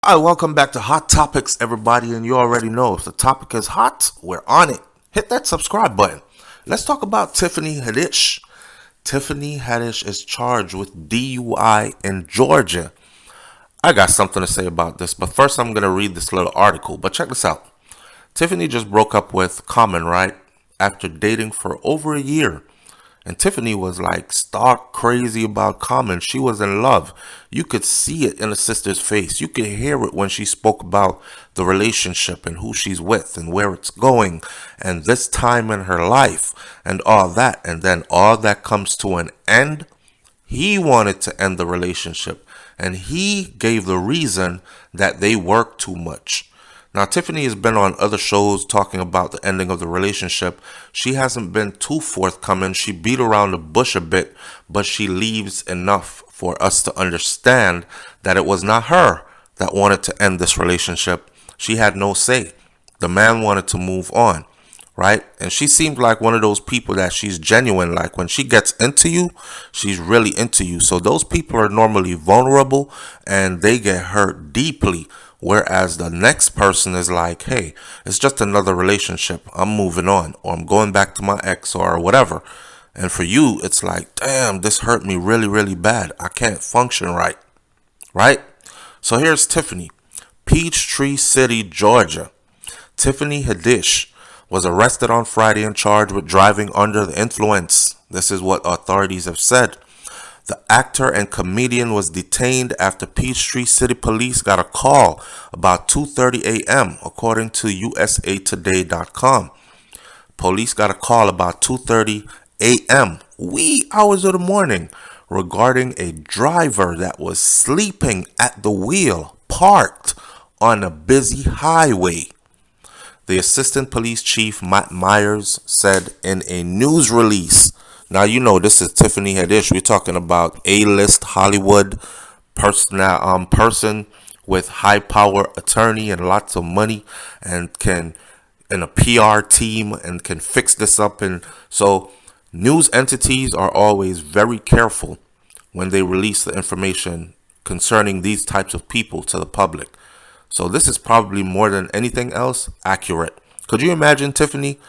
Hi, welcome back to Hot Topics, everybody. And you already know if the topic is hot, we're on it. Hit that subscribe button. Let's talk about Tiffany Haddish. Tiffany Haddish is charged with DUI in Georgia. I got something to say about this, but first I'm going to read this little article. But check this out. Tiffany just broke up with Common, right? After dating for over a year. And Tiffany was like stark crazy about Common. She was in love. You could see it in the sister's face. You could hear it when she spoke about the relationship and who she's with and where it's going and this time in her life and all that. And then all that comes to an end. He wanted to end the relationship and he gave the reason that they work too much. Now, Tiffany has been on other shows talking about the ending of the relationship. She hasn't been too forthcoming. She beat around the bush a bit, but she leaves enough for us to understand that it was not her that wanted to end this relationship. She had no say. The man wanted to move on, right? And she seems like one of those people that she's genuine. Like when she gets into you, she's really into you. So those people are normally vulnerable and they get hurt deeply. Whereas the next person is like, hey, it's just another relationship. I'm moving on, or I'm going back to my ex, or whatever. And for you, it's like, damn, this hurt me really, really bad. I can't function right. Right? So here's Tiffany. Peachtree City, Georgia. Tiffany Haddish was arrested on Friday and charged with driving under the influence. This is what authorities have said. The actor and comedian was detained after Peachtree City Police got a call about 2:30 a.m., according to usatoday.com. Police got a call about 2:30 a.m., wee hours of the morning, regarding a driver that was sleeping at the wheel, parked on a busy highway. The assistant police chief, Matt Myers, said in a news release. Now, you know, this is Tiffany Haddish. We're talking about A-list Hollywood person with high power attorney and lots of money and a PR team and can fix this up. And so news entities are always very careful when they release the information concerning these types of people to the public. So this is probably more than anything else accurate. Could you imagine Tiffany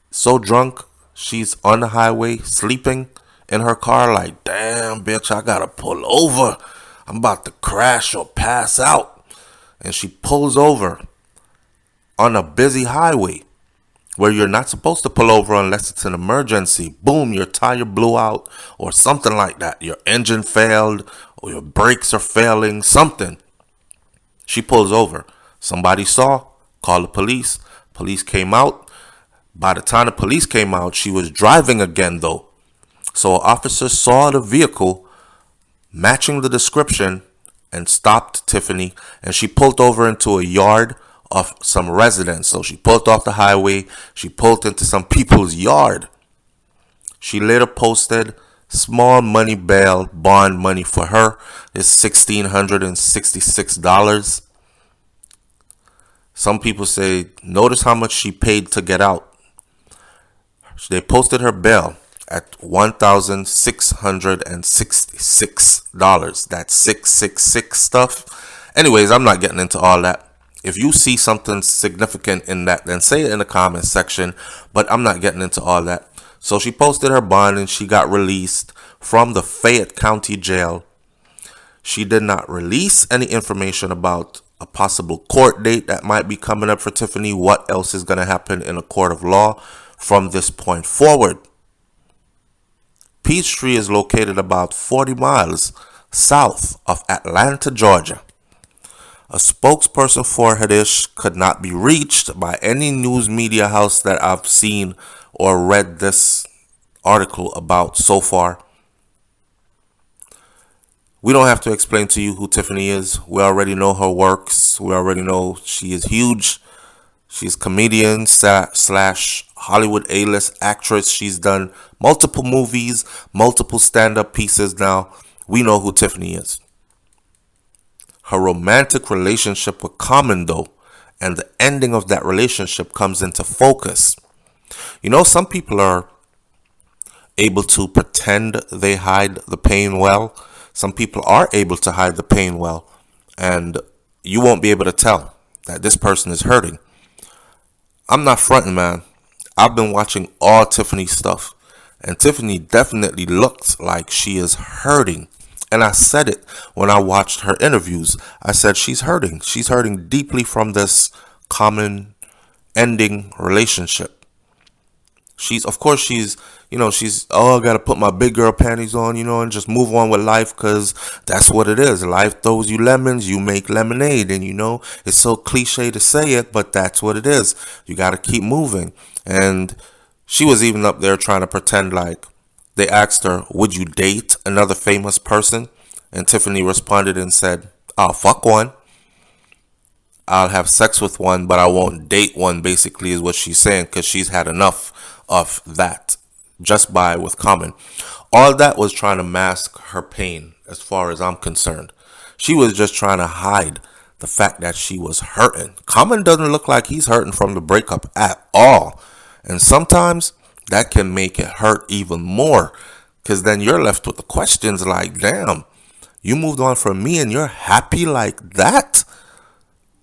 so drunk? She's on the highway sleeping in her car like, damn, bitch, I gotta pull over. I'm about to crash or pass out. And she pulls over on a busy highway where you're not supposed to pull over unless it's an emergency. Boom, your tire blew out or something like that. Your engine failed or your brakes are failing, something. She pulls over. Somebody saw, called the police. Police came out. By the time the police came out, she was driving again, though. So an officer saw the vehicle matching the description and stopped Tiffany. And she pulled over into a yard of some residents. So she pulled off the highway. She pulled into some people's yard. She later posted small money bail, bond money for her is $1,666. Some people say, notice how much she paid to get out. They posted her bail at $1,666. That's 666 stuff. Anyways, I'm not getting into all that. If you see something significant in that, then say it in the comments section. But I'm not getting into all that. So she posted her bond and she got released from the Fayette County Jail. She did not release any information about a possible court date that might be coming up for Tiffany. What else is going to happen in a court of law from this point forward. Peachtree is located about 40 miles south of Atlanta, Georgia. A spokesperson for Haddish could not be reached by any news media house that I've seen or read this article about so far. We don't have to explain to you who Tiffany is. We already know her works. We already know she is huge. She's comedian slash Hollywood A-list actress. She's done multiple movies, multiple stand-up pieces now. We know who Tiffany is. Her romantic relationship with Common, though, and the ending of that relationship comes into focus. You know, some people are able to pretend they hide the pain well. Some people are able to hide the pain well. And you won't be able to tell that this person is hurting. I'm not fronting, man. I've been watching all Tiffany's stuff, and Tiffany definitely looks like she is hurting. And I said it when I watched her interviews. I said she's hurting. She's hurting deeply from this common ending relationship. Of course, oh, I gotta put my big girl panties on, and just move on with life, because that's what it is. Life throws you lemons, you make lemonade, and it's so cliche to say it, but that's what it is. You gotta keep moving. And she was even up there trying to pretend like they asked her, would you date another famous person? And Tiffany responded and said, I'll fuck one. I'll have sex with one, but I won't date one, basically, is what she's saying, because she's had enough of that just with Common. All that was trying to mask her pain, as far as I'm concerned. She was just trying to hide the fact that she was hurting. Common doesn't look like he's hurting from the breakup at all. And sometimes that can make it hurt even more, because then you're left with the questions like, damn, you moved on from me and you're happy like that?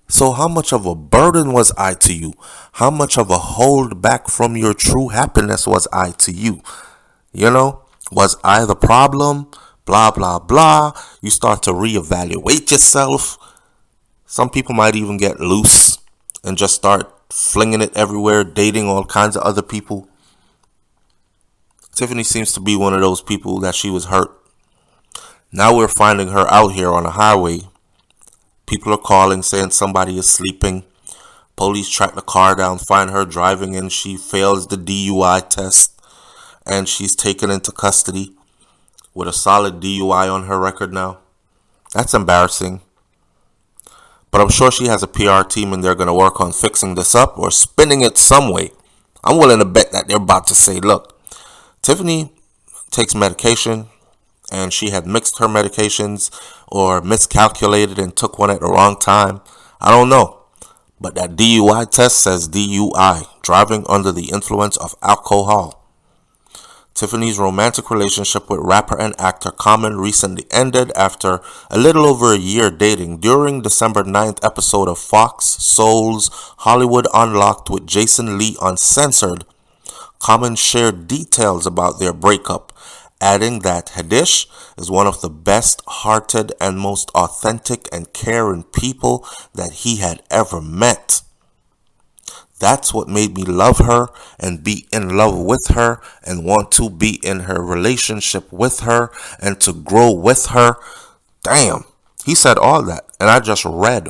So how much of a burden was I to you? How much of a hold back from your true happiness was I to you? Was I the problem? Blah, blah, blah. You start to reevaluate yourself. Some people might even get loose and just start flinging it everywhere, dating all kinds of other people. Tiffany seems to be one of those people that she was hurt. Now we're finding her out here on the highway. People are calling, saying somebody is sleeping. Police track the car down, find her driving, and she fails the DUI test. And she's taken into custody with a solid DUI on her record now. That's embarrassing. But I'm sure she has a PR team, and they're going to work on fixing this up or spinning it some way. I'm willing to bet that they're about to say, look, Tiffany takes medication, and she had mixed her medications or miscalculated and took one at the wrong time. I don't know. But that DUI test says DUI, driving under the influence of alcohol. Tiffany's romantic relationship with rapper and actor Common recently ended after a little over a year dating. During December 9th episode of Fox Soul's Hollywood Unlocked with Jason Lee Uncensored, Common shared details about their breakup, adding that Haddish is one of the best-hearted and most authentic and caring people that he had ever met. That's what made me love her and be in love with her and want to be in her relationship with her and to grow with her. Damn, he said all that. And I just read,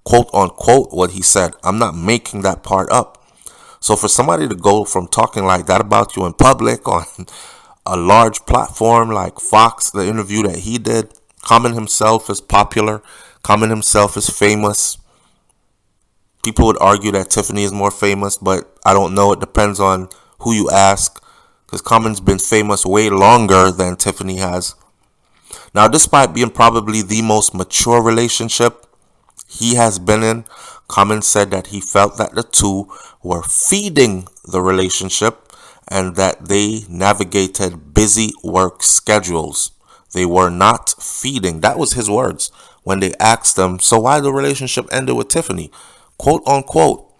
quote unquote, what he said. I'm not making that part up. So for somebody to go from talking like that about you in public on a large platform like Fox, the interview that he did, Common himself is popular. Common himself is famous. People would argue that Tiffany is more famous, but I don't know. It depends on who you ask, because Common's been famous way longer than Tiffany has. Now, despite being probably the most mature relationship he has been in, Common said that he felt that the two were feeding the relationship and that they navigated busy work schedules. They were not feeding. That was his words when they asked him, so why the relationship ended with Tiffany? Quote unquote,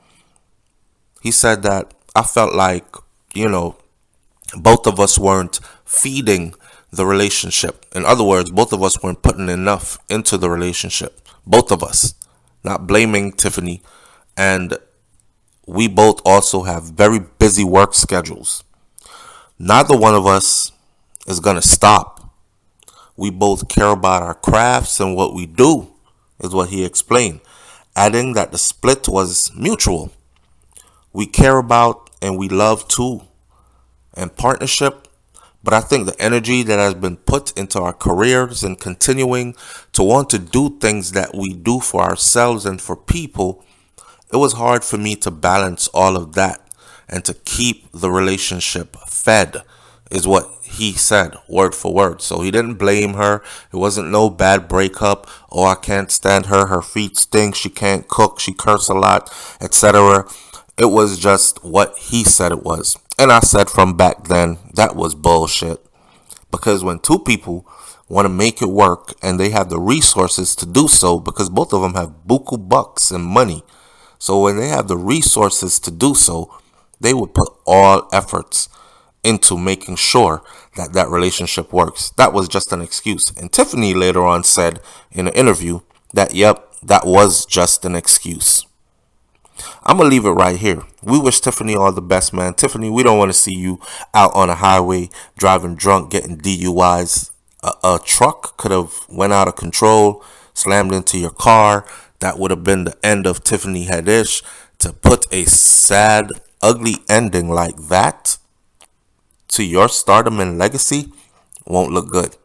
he said that I felt like, both of us weren't feeding the relationship. In other words, both of us weren't putting enough into the relationship. Both of us. Not blaming Tiffany. And we both also have very busy work schedules. Neither one of us is going to stop. We both care about our crafts and what we do, is what he explained, adding that the split was mutual. We care about and we love too, and partnership, but I think the energy that has been put into our careers and continuing to want to do things that we do for ourselves and for people, it was hard for me to balance all of that and to keep the relationship fed, is what he said, word for word. So he didn't blame her. It wasn't no bad breakup. Oh, I can't stand her. Her feet stink. She can't cook. She curse a lot, etc. It was just what he said it was. And I said from back then, that was bullshit. Because when two people want to make it work, and they have the resources to do so because both of them have buku bucks and money. So when they have the resources to do so, they would put all efforts into making sure that that relationship works. That was just an excuse. And Tiffany later on said in an interview that, yep, that was just an excuse. I'm going to leave it right here. We wish Tiffany all the best, man. Tiffany, we don't want to see you out on a highway driving drunk, getting DUIs. A truck could have went out of control, slammed into your car. That would have been the end of Tiffany Haddish. To put a sad, ugly ending like that to your stardom and legacy won't look good.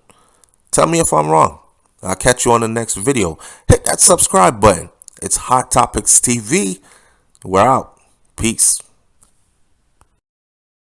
Tell me if I'm wrong. I'll catch you on the next video. Hit that subscribe button. It's Hot Topics TV. We're out. Peace.